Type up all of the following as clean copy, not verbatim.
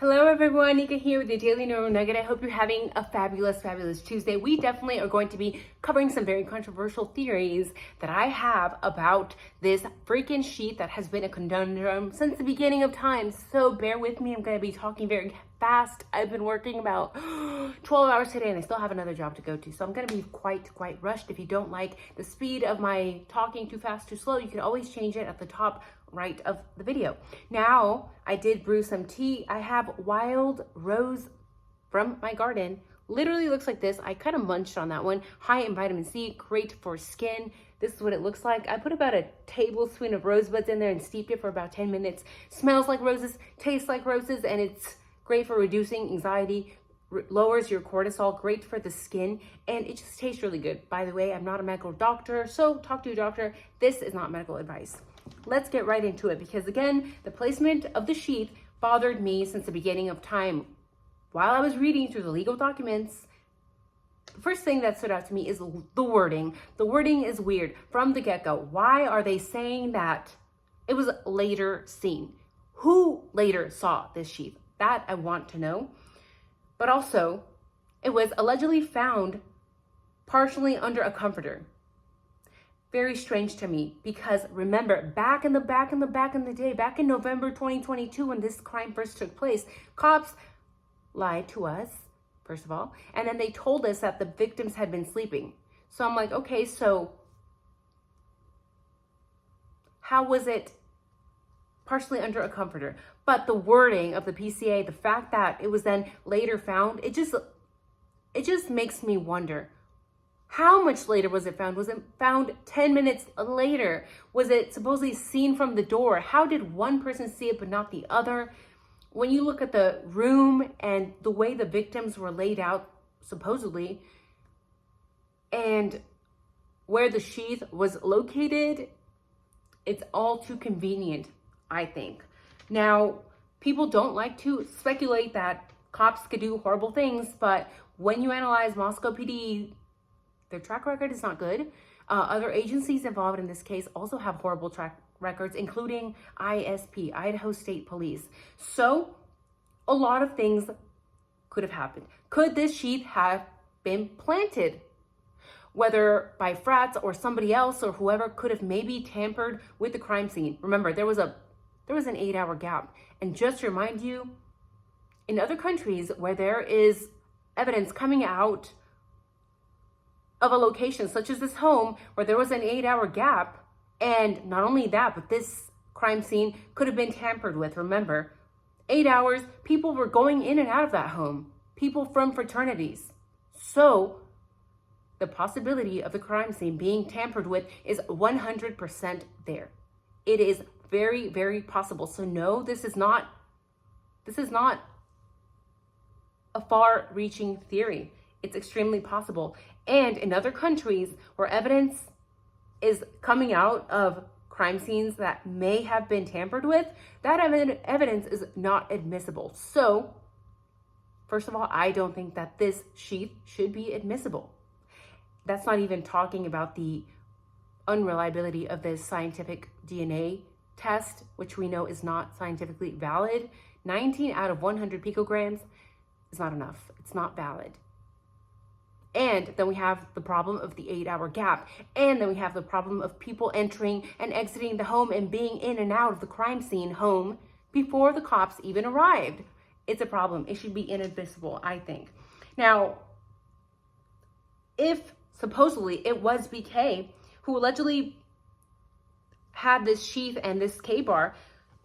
Hello everyone, Nika here with the Daily Neuron Nugget. I hope you're having a fabulous Tuesday. We definitely are going to be covering some very controversial theories that I have about this freaking sheath that has been a conundrum since the beginning of time. So bear with me, I'm going to be talking very fast. I've been working about 12 hours today and I still have another job to go to. So I'm going to be quite rushed. If you don't like the speed of my talking too fast, too slow, you can always change it at the top right of the video. Now, I did brew some tea. I have wild rose from my garden. Literally looks like this. I kind of munched on that one. High in vitamin C, great for skin. This is what it looks like. I put about a tablespoon of rosebuds in there and steeped it for about 10 minutes. Smells like roses, tastes like roses, and it's great for reducing anxiety, lowers your cortisol, great for the skin, and it just tastes really good. By the way, I'm not a medical doctor, so talk to your doctor. This is not medical advice. Let's get right into it because again, the placement of the sheath bothered me since the beginning of time. While I was reading through the legal documents, the first thing that stood out to me is the wording. The wording is weird from the get-go. Why are they saying that it was later seen? Who later saw this sheath? That I want to know. But also, it was allegedly found partially under a comforter. Very strange to me because remember, back in the day, back in November 2022, when this crime first took place, cops lied to us, first of all, and then they told us that the victims had been sleeping. So I'm like, okay, so how was it partially under a comforter? But the wording of the PCA, the fact that it was then later found, it just makes me wonder. How much later was it found? Was it found 10 minutes later? Was it supposedly seen from the door? How did one person see it but not the other? When you look at the room and the way the victims were laid out, supposedly, and where the sheath was located, it's all too convenient, I think. Now, people don't like to speculate that cops could do horrible things, but when you analyze Moscow PD, their track record is not good. Other agencies involved in this case also have horrible track records, including ISP, Idaho State Police. So a lot of things could have happened. Could this sheath have been planted? Whether by frats or somebody else or whoever could have maybe tampered with the crime scene. Remember, there was an 8-hour gap. And just to remind you, in other countries where there is evidence coming out of a location such as this home where there was an 8-hour gap, and not only that, but this crime scene could have been tampered with. Remember, 8 hours, people were going in and out of that home, people from fraternities. So the possibility of the crime scene being tampered with is 100% there. It is very possible. So no, this is not a far-reaching theory. It's extremely possible. And in other countries where evidence is coming out of crime scenes that may have been tampered with, that evidence is not admissible. So, first of all, I don't think that this sheath should be admissible. That's not even talking about the unreliability of this scientific DNA test, which we know is not scientifically valid. 19 out of 100 picograms is not enough. It's not valid. And then we have the problem of the 8-hour gap. And then we have the problem of people entering and exiting the home and being in and out of the crime scene home before the cops even arrived. It's a problem. It should be inadmissible, I think. Now, if supposedly it was BK who allegedly had this sheath and this K-bar,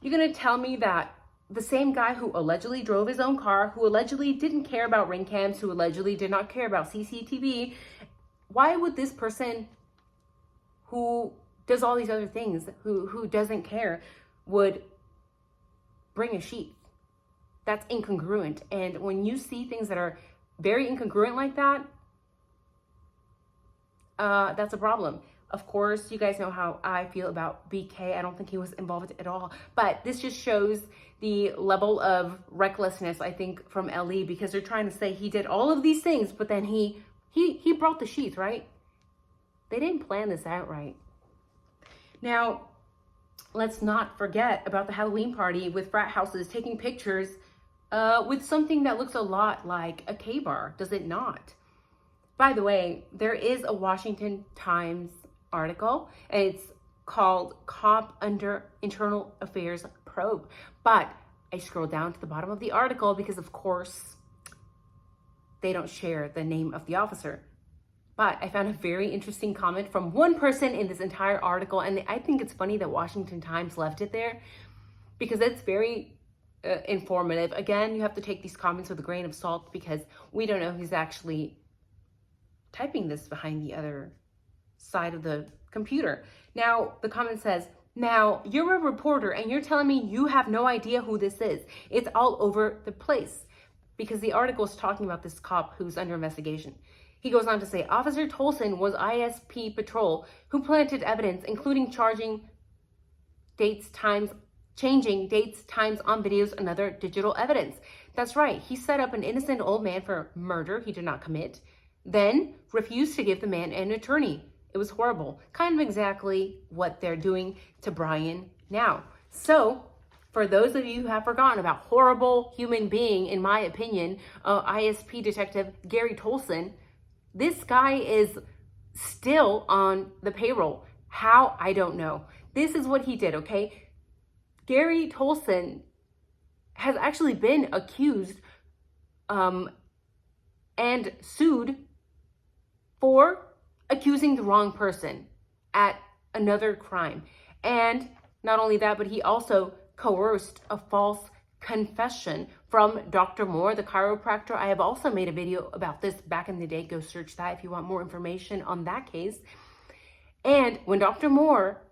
you're going to tell me that the same guy who allegedly drove his own car, who allegedly didn't care about ring cams, who allegedly did not care about CCTV, why would this person who does all these other things, who doesn't care, would bring a sheath? That's incongruent. And when you see things that are very incongruent like that, that's a problem. Of course, you guys know how I feel about BK. I don't think he was involved at all. But this just shows the level of recklessness, I think, from LE, because they're trying to say he did all of these things, but then he brought the sheath, right? They didn't plan this out right. Now, let's not forget about the Halloween party with frat houses taking pictures with something that looks a lot like a K-bar, does it not? By the way, there is a Washington Times article, and it's called Cop Under Internal Affairs Probe. But I scrolled down to the bottom of the article because, of course, they don't share the name of the officer. But I found a very interesting comment from one person in this entire article, and I think it's funny that Washington Times left it there because it's very informative. Again, you have to take these comments with a grain of salt because we don't know who's actually typing this behind the other side of the computer. Now, the comment says, "Now, you're a reporter and you're telling me you have no idea who this is. It's all over the place." Because the article is talking about this cop who's under investigation. He goes on to say, Officer Tolson was ISP patrol who planted evidence, including changing dates, times on videos, and other digital evidence. That's right. He set up an innocent old man for murder he did not commit, then refused to give the man an attorney. It was horrible. Kind of exactly what they're doing to Brian now. So, for those of you who have forgotten about horrible human being, in my opinion, ISP detective Gary Tolson, this guy is still on the payroll. How? I don't know. This is what he did, okay? Gary Tolson has actually been accused and sued for accusing the wrong person at another crime. And not only that, but he also coerced a false confession from Dr. Moore, the chiropractor. I have also made a video about this back in the day. Go search that if you want more information on that case. And when Dr. Moore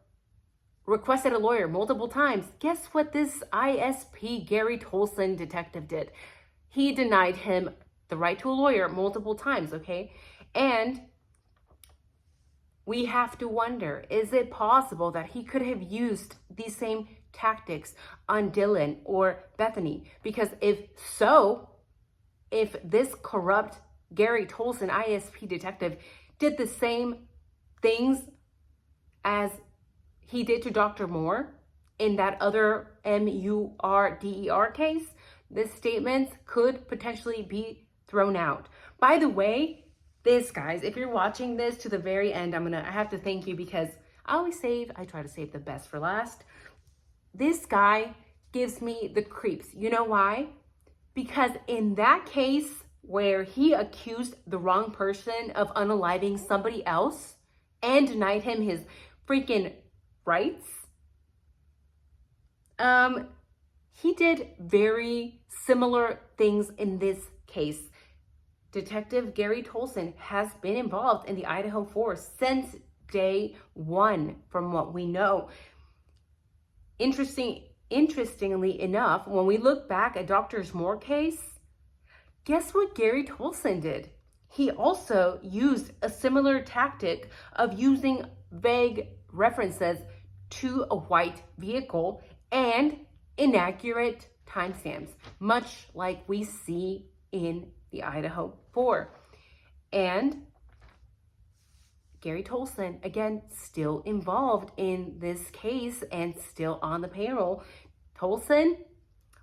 requested a lawyer multiple times, guess what this ISP Gary Tolson detective did? He denied him the right to a lawyer multiple times, okay? And we have to wonder, is it possible that he could have used these same tactics on Dylan or Bethany? Because if this corrupt Gary Tolson ISP detective did the same things as he did to Dr. Moore in that other MURDER case, this statement could potentially be thrown out. By the way, this, guys, if you're watching this to the very end, I have to thank you because I try to save the best for last. This guy gives me the creeps. You know why? Because in that case where he accused the wrong person of unaliving somebody else and denied him his freaking rights, he did very similar things in this case. Detective Gary Tolson has been involved in the IDAHO4 since day one, from what we know. Interestingly enough, when we look back at Dr. Moore's case, guess what Gary Tolson did? He also used a similar tactic of using vague references to a white vehicle and inaccurate timestamps, much like we see in the IDAHO4. And Gary Tolson, again, still involved in this case and still on the payroll. Tolson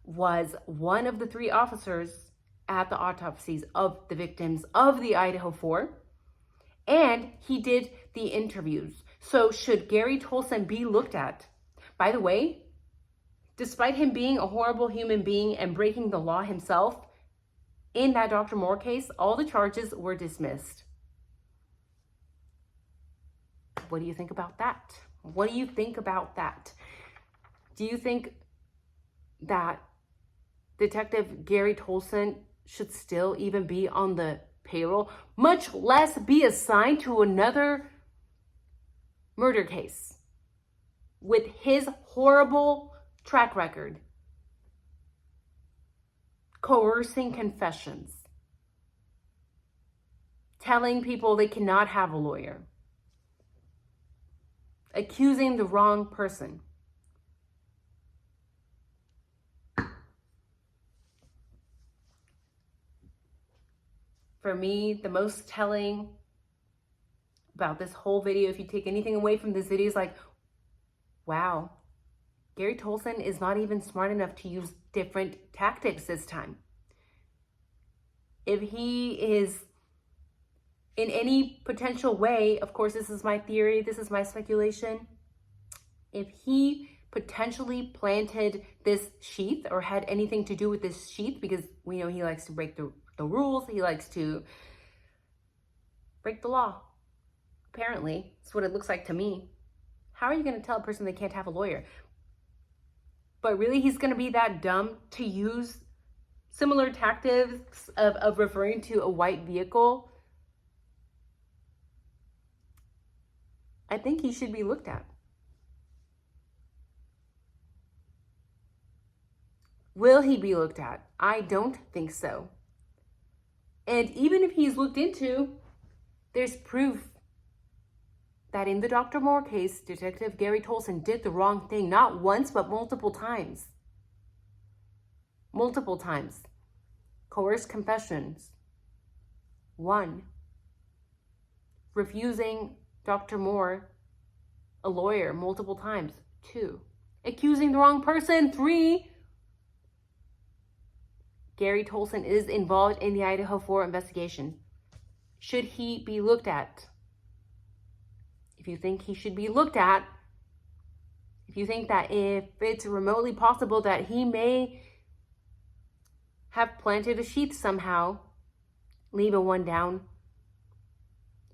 was one of the 3 officers at the autopsies of the victims of the IDAHO4, and he did the interviews. So should Gary Tolson be looked at? By the way, despite him being a horrible human being and breaking the law himself, in that Dr. Moore case, all the charges were dismissed. What do you think about that? What do you think about that? Do you think that Detective Gary Tolson should still even be on the payroll, much less be assigned to another murder case with his horrible track record? Coercing confessions, telling people they cannot have a lawyer, accusing the wrong person. For me, the most telling about this whole video, if you take anything away from this video, is like, wow, Gary Tolson is not even smart enough to use different tactics this time. If he is in any potential way, of course, this is my theory, this is my speculation, if he potentially planted this sheath or had anything to do with this sheath, because we know he likes to break the rules, he likes to break the law. Apparently, it's what it looks like to me. How are you going to tell a person they can't have a lawyer? But really, he's going to be that dumb to use similar tactics of referring to a white vehicle? I think he should be looked at. Will he be looked at? I don't think so. And even if he's looked into, there's proof that in the Dr. Moore case, Detective Gary Tolson did the wrong thing, not once, but multiple times. Multiple times. Coerced confessions. 1. Refusing Dr. Moore a lawyer multiple times. 2. Accusing the wrong person. 3. Gary Tolson is involved in the IDAHO4 investigation. Should he be looked at? If you think he should be looked at, if you think that if it's remotely possible that he may have planted a sheath somehow, leave a 1 down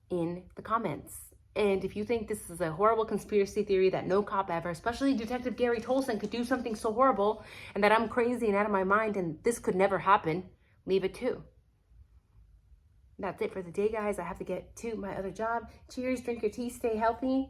in the comments. And if you think this is a horrible conspiracy theory that no cop ever, especially Detective Gary Tolson, could do something so horrible, and that I'm crazy and out of my mind and this could never happen, leave it 2. That's it for the day, guys. I have to get to my other job. Cheers, drink your tea, stay healthy.